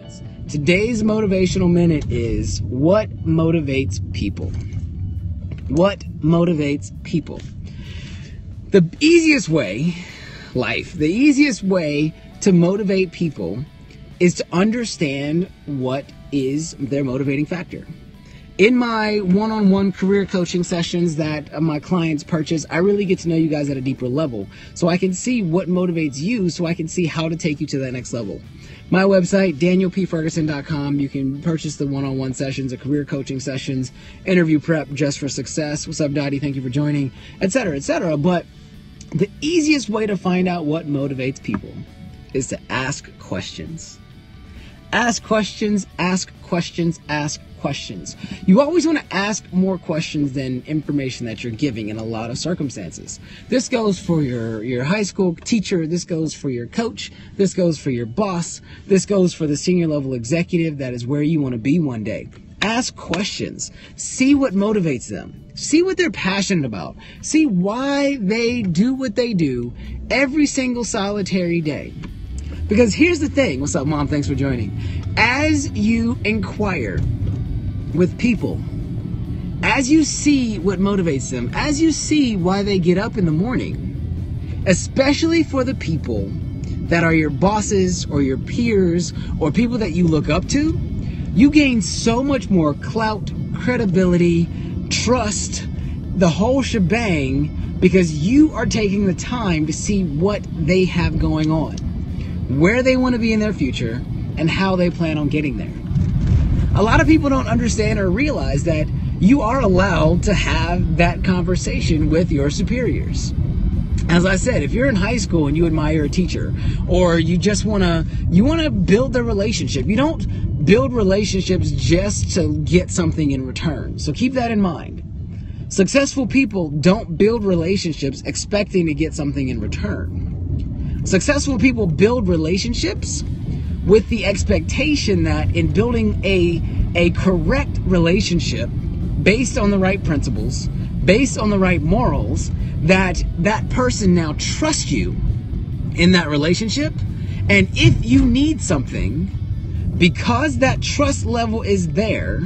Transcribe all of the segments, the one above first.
minutes. Today's motivational minute is what motivates people. What motivates people? The easiest way to motivate people is to understand what is their motivating factor. In my one-on-one career coaching sessions that my clients purchase, I really get to know you guys at a deeper level so I can see what motivates you, so I can see how to take you to that next level. My website, danielpferguson.com, you can purchase the one-on-one sessions, the career coaching sessions, interview prep just for success. What's up, Dottie? Thank you for joining, etc., etc. But the easiest way to find out what motivates people is to ask questions. Ask questions, ask questions, ask questions. You always want to ask more questions than information that you're giving in a lot of circumstances. This goes for your high school teacher. This goes for your coach. This goes for your boss. This goes for the senior level executive that is where you want to be one day. Ask questions. See what motivates them. See what they're passionate about. See why they do what they do every single solitary day. Because here's the thing. What's up, Mom? Thanks for joining. As you inquire with people, as you see what motivates them, as you see why they get up in the morning, especially for the people that are your bosses or your peers or people that you look up to, you gain so much more clout, credibility, trust, the whole shebang, because you are taking the time to see what they have going on, where they want to be in their future, and how they plan on getting there. A lot of people don't understand or realize that you are allowed to have that conversation with your superiors. As I said, if you're in high school and you admire a teacher, or you just want to build the relationship, you don't build relationships just to get something in return. So keep that in mind. Successful people don't build relationships expecting to get something in return. Successful people build relationships with the expectation that in building a correct relationship based on the right principles, based on the right morals, that person now trusts you in that relationship. And if you need something, because that trust level is there,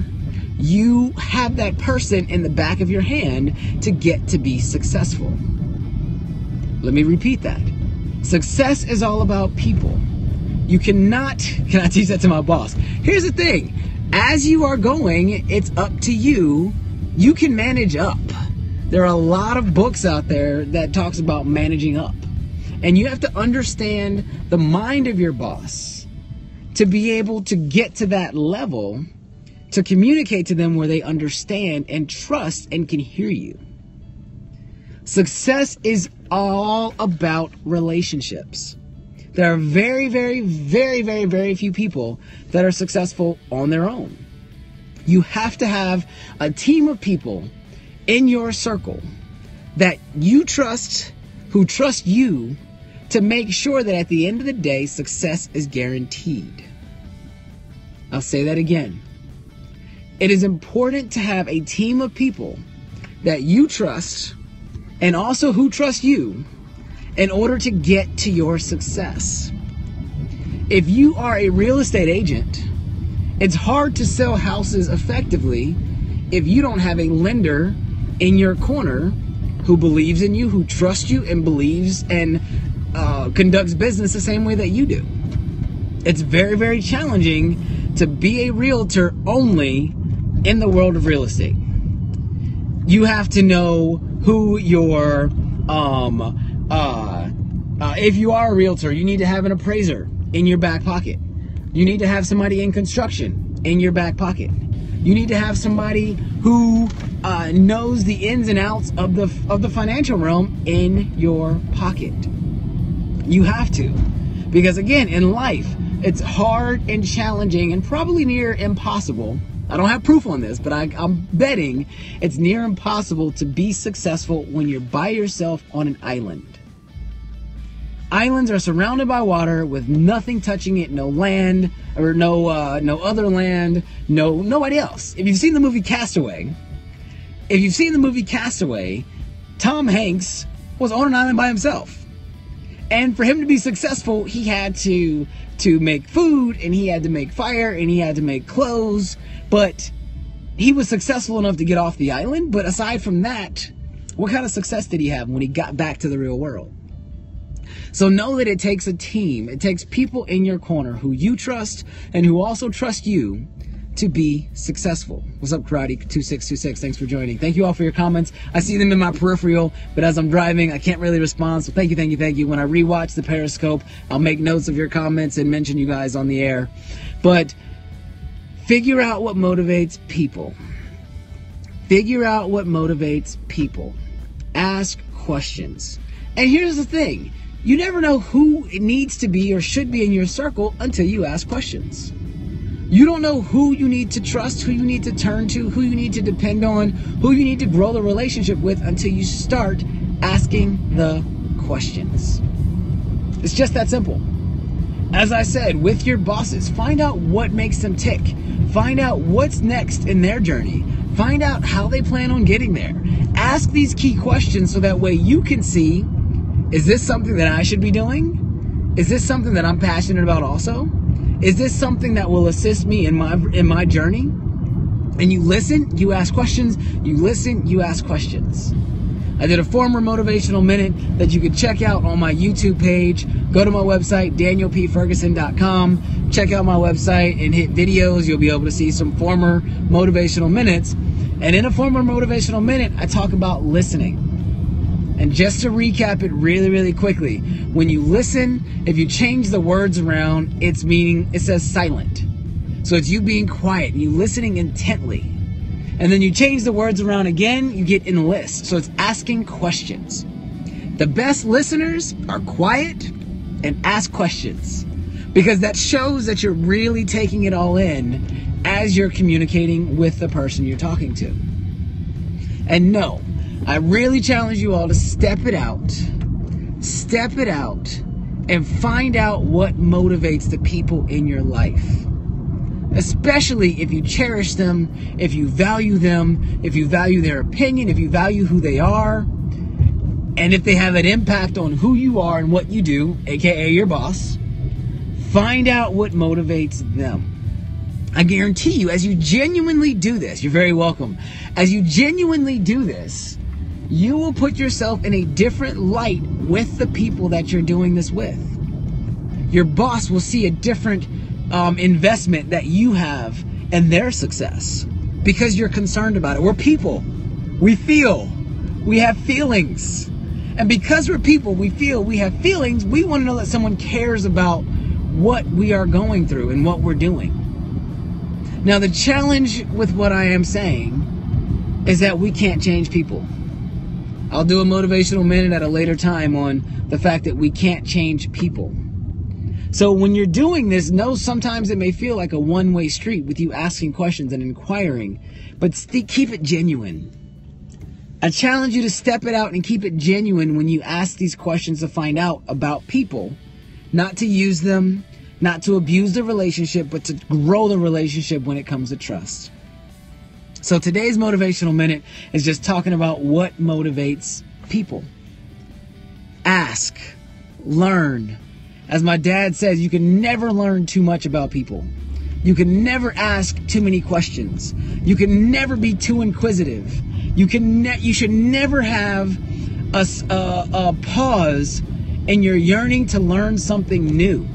you have that person in the back of your hand to get to be successful. Let me repeat that. Success is all about people. You cannot, can I teach that to my boss? Here's the thing. As you are going, it's up to you. You can manage up. There are a lot of books out there that talks about managing up. And you have to understand the mind of your boss to be able to get to that level, to communicate to them where they understand and trust and can hear you. Success is all about relationships. There are very, very, very, very, very few people that are successful on their own. You have to have a team of people in your circle that you trust, who trust you, to make sure that at the end of the day, success is guaranteed. I'll say that again. It is important to have a team of people that you trust and also who trust you in order to get to your success. If you are a real estate agent, it's hard to sell houses effectively if you don't have a lender in your corner who believes in you, who trusts you, and believes and conducts business the same way that you do. It's very, very challenging to be a realtor only in the world of real estate. You have to know who your if you are a realtor, you need to have an appraiser in your back pocket. You need to have somebody in construction in your back pocket. You need to have somebody who knows the ins and outs of the financial realm in your pocket. You have to, because again, in life, it's hard and challenging and probably near impossible. I don't have proof on this, but I'm betting it's near impossible to be successful when you're by yourself on an island. Islands are surrounded by water with nothing touching it, no land or no other land, nobody else. If you've seen the movie Castaway, Tom Hanks was on an island by himself. And for him to be successful, he had to make food, and he had to make fire, and he had to make clothes. But he was successful enough to get off the island. But aside from that, what kind of success did he have when he got back to the real world? So know that it takes a team. It takes people in your corner who you trust and who also trust you to be successful. What's up, Karate2626? Thanks for joining. Thank you all for your comments. I see them in my peripheral, but as I'm driving, I can't really respond. So thank you. When I rewatch the Periscope, I'll make notes of your comments and mention you guys on the air. But figure out what motivates people. Figure out what motivates people. Ask questions. And here's the thing. You never know who needs to be or should be in your circle until you ask questions. You don't know who you need to trust, who you need to turn to, who you need to depend on, who you need to grow the relationship with until you start asking the questions. It's just that simple. As I said, with your bosses, find out what makes them tick. Find out what's next in their journey. Find out how they plan on getting there. Ask these key questions so that way you can see, is this something that I should be doing? Is this something that I'm passionate about also? Is this something that will assist me in my journey? And you listen, you ask questions. You listen, you ask questions. I did a former motivational minute that you can check out on my YouTube page. Go to my website, danielpferguson.com. Check out my website and hit videos. You'll be able to see some former motivational minutes. And in a former motivational minute, I talk about listening. And just to recap it really quickly, when you listen, if you change the words around, its meaning, it says silent. So it's you being quiet and you listening intently. And then you change the words around again, you get enlist. So it's asking questions. The best listeners are quiet and ask questions, because that shows that you're really taking it all in as you're communicating with the person you're talking to. And no, I really challenge you all to step it out, and find out what motivates the people in your life. Especially if you cherish them, if you value them, if you value their opinion, if you value who they are, and if they have an impact on who you are and what you do, aka your boss. Find out what motivates them. I guarantee you, as you genuinely do this, you're very welcome. As you genuinely do this, you will put yourself in a different light with the people that you're doing this with. Your boss will see a different investment that you have in their success because you're concerned about it. We're people. We feel. We have feelings. And because we're people, we feel, we have feelings, we want to know that someone cares about what we are going through and what we're doing. Now, the challenge with what I am saying is that we can't change people. I'll do a motivational minute at a later time on the fact that we can't change people. So when you're doing this, know sometimes it may feel like a one-way street with you asking questions and inquiring, but keep it genuine. I challenge you to step it out and keep it genuine when you ask these questions to find out about people, not to use them, not to abuse the relationship, but to grow the relationship when it comes to trust. So today's motivational minute is just talking about what motivates people. Ask, learn. As my dad says, you can never learn too much about people. You can never ask too many questions. You can never be too inquisitive. You should never have a pause in your yearning to learn something new.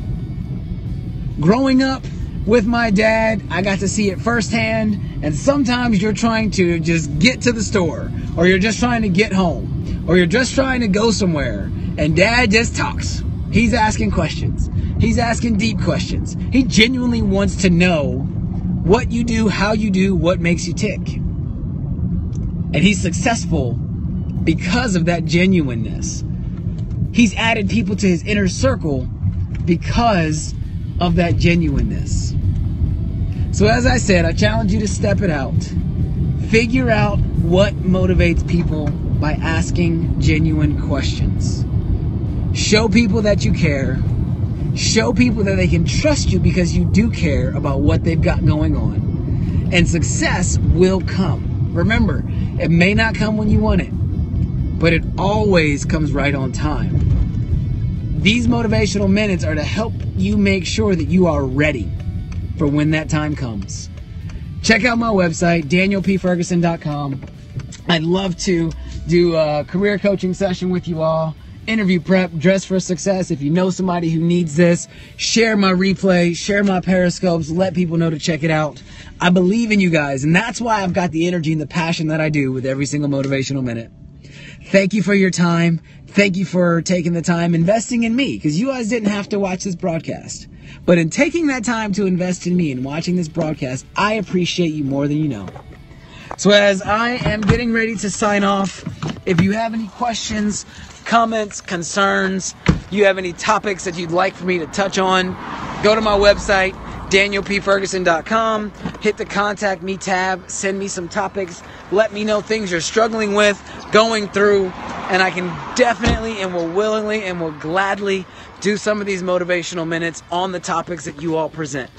Growing up with my dad, I got to see it firsthand, and sometimes you're trying to just get to the store, or you're just trying to get home, or you're just trying to go somewhere, and Dad just talks. He's asking questions. He's asking deep questions. He genuinely wants to know what you do, how you do, what makes you tick. And he's successful because of that genuineness. He's added people to his inner circle because of that genuineness. So as I said, I challenge you to step it out. Figure out what motivates people by asking genuine questions. Show people that you care. Show people that they can trust you because you do care about what they've got going on. And success will come. Remember, it may not come when you want it, but it always comes right on time. These motivational minutes are to help you make sure that you are ready for when that time comes. Check out my website, danielpferguson.com. I'd love to do a career coaching session with you all. Interview prep, dress for success. If you know somebody who needs this, share my replay, share my periscopes, let people know to check it out. I believe in you guys, and that's why I've got the energy and the passion that I do with every single motivational minute. Thank you for your time. Thank you for taking the time investing in me, because you guys didn't have to watch this broadcast. But in taking that time to invest in me and watching this broadcast, I appreciate you more than you know. So as I am getting ready to sign off, if you have any questions, comments, concerns, you have any topics that you'd like for me to touch on, go to my website, danielpferguson.com, hit the contact me tab, send me some topics, let me know things you're struggling with, going through, and I can definitely and will willingly and will gladly do some of these motivational minutes on the topics that you all present.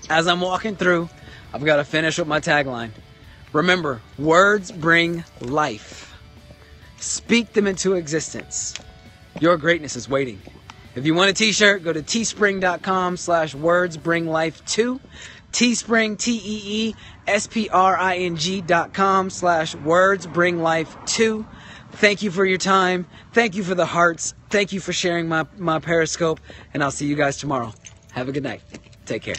As I'm walking through, I've got to finish with my tagline. Remember, words bring life. Speak them into existence. Your greatness is waiting. If you want a t-shirt, go to teespring.com/wordsbringlife2. Teespring, teespring.com/wordsbringlife2. Thank you for your time. Thank you for the hearts. Thank you for sharing my periscope. And I'll see you guys tomorrow. Have a good night. Take care.